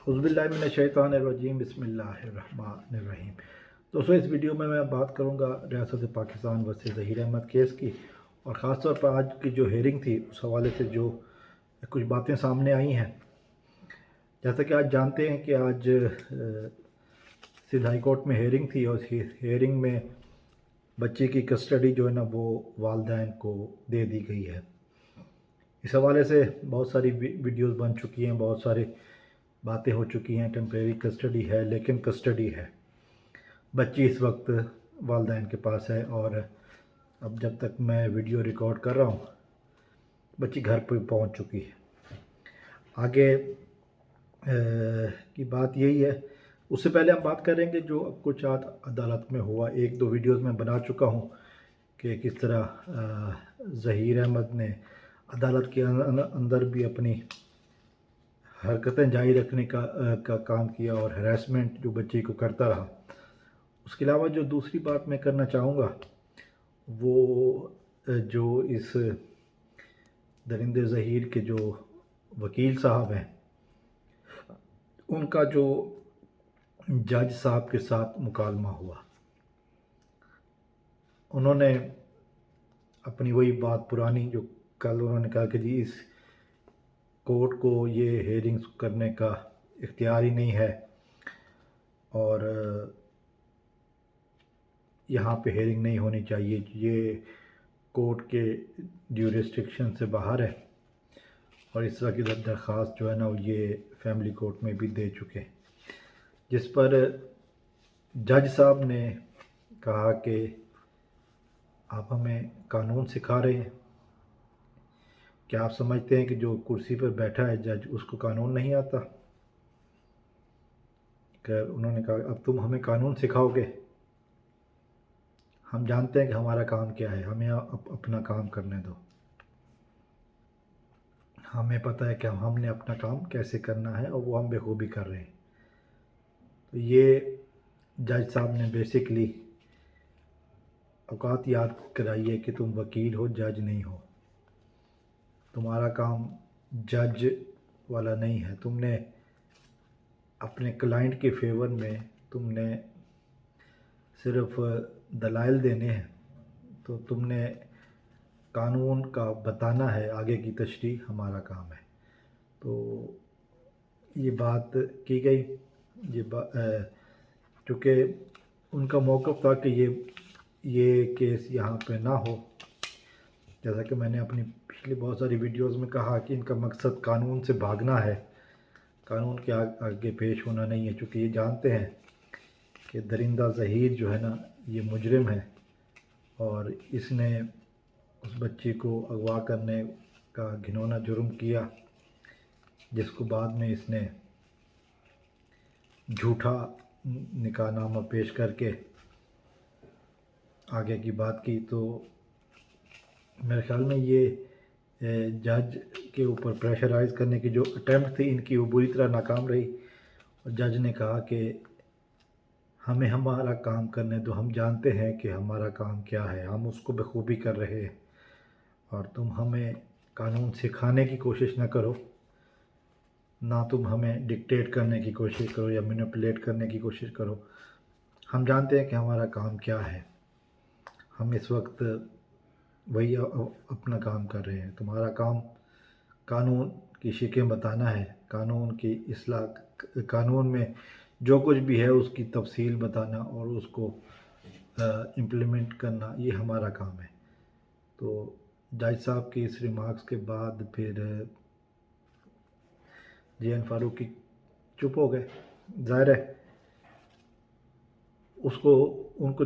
अऊज़ुबिल्लाहि मिनश्शैतानिर्रजीम बिस्मिल्लाहिर्रहमानिर्रहीम। दोस्तों, इस वीडियो में मैं बात करूंगा रियासत पाकिस्तान वर्सेस ज़हीर अहमद केस की, और ख़ास तौर पर आज की जो हेयरिंग थी उस हवाले से जो कुछ बातें सामने आई हैं। जैसा कि आज जानते हैं कि आज सिंध हाई कोर्ट में हेयरिंग थी, और हेयरिंग में बच्चे की कस्टडी जो है ना वो वालिदैन को दे दी गई है। इस हवाले से बहुत सारी वीडियोस बन चुकी हैं, बहुत सारी बातें हो चुकी हैं। टेम्परेरी कस्टडी है, लेकिन कस्टडी है। बच्ची इस वक्त वालिदैन के पास है, और अब जब तक मैं वीडियो रिकॉर्ड कर रहा हूँ बच्ची घर पर पहुँच चुकी है। आगे की बात यही है। उससे पहले हम बात करेंगे जो कुछ आज अदालत में हुआ। एक दो वीडियोस में बना चुका हूँ कि किस तरह ज़हीर अहमद ने अदालत के अंदर भी अपनी हरकतें जारी रखने का काम किया, और हरासमेंट जो बच्चे को करता रहा। उसके अलावा जो दूसरी बात मैं करना चाहूँगा वो जो इस दरिंदे ज़हीर के जो वकील साहब हैं उनका जो जज साहब के साथ मुकालमा हुआ, उन्होंने अपनी वही बात पुरानी जो कल उन्होंने कहा कि जी इस कोर्ट को ये हेयरिंग्स करने का इख्तियार ही नहीं है, और यहाँ पे हेयरिंग नहीं होनी चाहिए, ये कोर्ट के ड्यूरिस्डिक्शन से बाहर है। और इस तरह की दरख्वास्त जो है ना ये फैमिली कोर्ट में भी दे चुके हैं, जिस पर जज साहब ने कहा कि आप हमें कानून सिखा रहे हैं। क्या आप समझते हैं कि जो कुर्सी पर बैठा है जज उसको कानून नहीं आता? कि उन्होंने कहा अब तुम हमें कानून सिखाओगे? हम जानते हैं कि हमारा काम क्या है, हमें अपना काम करने दो। हमें पता है कि हमने अपना काम कैसे करना है, और वो हम बेखूबी कर रहे हैं। तो ये जज साहब ने बेसिकली औकात याद कराई है कि तुम वकील हो, जज नहीं हो। तुम्हारा काम जज वाला नहीं है। तुमने अपने क्लाइंट के फेवर में तुमने सिर्फ दलाइल देने हैं, तो तुमने कानून का बताना है, आगे की तशरीह हमारा काम है। तो ये बात की गई। ये चूँकि उनका मौक़िफ़ था कि ये केस यहाँ पे ना हो। जैसा कि मैंने अपनी पिछली बहुत सारी वीडियोस में कहा कि इनका मकसद कानून से भागना है, कानून के आगे पेश होना नहीं है। चूँकि ये जानते हैं कि दरिंदा ज़हीर जो है ना ये मुजरिम है, और इसने उस बच्ची को अगवा करने का घिनौना जुर्म किया, जिसको बाद में इसने झूठा निकाहनामा पेश करके आगे की बात की। तो मेरे ख़्याल में ये जज के ऊपर प्रेशराइज़ करने की जो अटेम्प्ट थी इनकी वो बुरी तरह नाकाम रही, और जज ने कहा कि हमें हमारा काम करने दो, हम जानते हैं कि हमारा काम क्या है, हम उसको बखूबी कर रहे हैं, और तुम हमें कानून सिखाने की कोशिश न करो, ना तुम हमें डिक्टेट करने की कोशिश करो या मैनिपुलेट करने की कोशिश करो। हम जानते हैं कि हमारा काम क्या है, हम इस वक्त वही अपना काम कर रहे हैं। तुम्हारा काम कानून की शिकें बताना है, कानून की इस्लाह, कानून में जो कुछ भी है उसकी तफसील बताना और उसको इम्प्लीमेंट करना, ये हमारा काम है। तो जज साहब की इस रिमार्क्स के बाद फिर जे.एन. फारूकी चुप हो गए। ज़ाहिर है उनको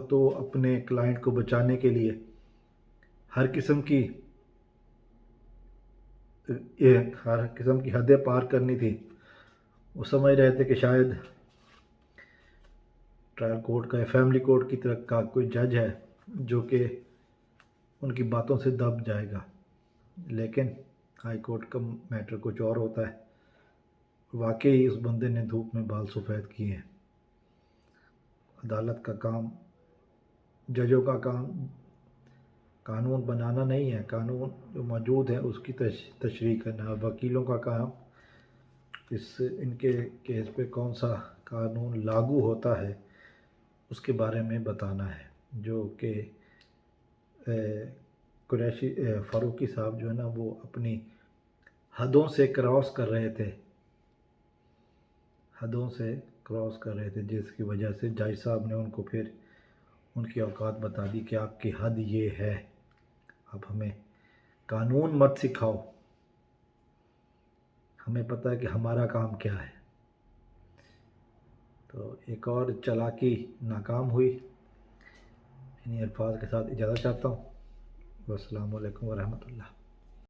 तो अपने क्लाइंट को बचाने के लिए हर किस्म की हदें पार करनी थी। वो समझ रहे थे कि शायद ट्रायल कोर्ट का या फैमिली कोर्ट की तरह का कोई जज है जो कि उनकी बातों से दब जाएगा, लेकिन हाई कोर्ट का मैटर कुछ और होता है। वाकई उस बंदे ने धूप में बाल सफ़ेद किए हैं। अदालत का काम, जजों का काम कानून बनाना नहीं है, कानून जो मौजूद है उसकी तशरीह करना है। वकीलों का काम ان کے کیس پہ کون سا قانون لاگو ہوتا ہے اس کے بارے میں بتانا ہے، جو کہ قریشی فاروقی صاحب جو ہے نا وہ اپنی حدوں سے کراس کر رہے تھے، حدوں سے کراس کر رہے تھے، جس کی وجہ سے جج صاحب نے ان کو پھر ان کی اوقات بتا دی کہ آپ کی حد یہ ہے، اب ہمیں قانون مت سکھاؤ، ہمیں پتہ ہے کہ ہمارا کام کیا ہے۔ تو ایک اور چالاکی ناکام ہوئی۔ انہی الفاظ کے ساتھ اجازت چاہتا ہوں۔ والسلام علیکم ورحمۃ اللہ۔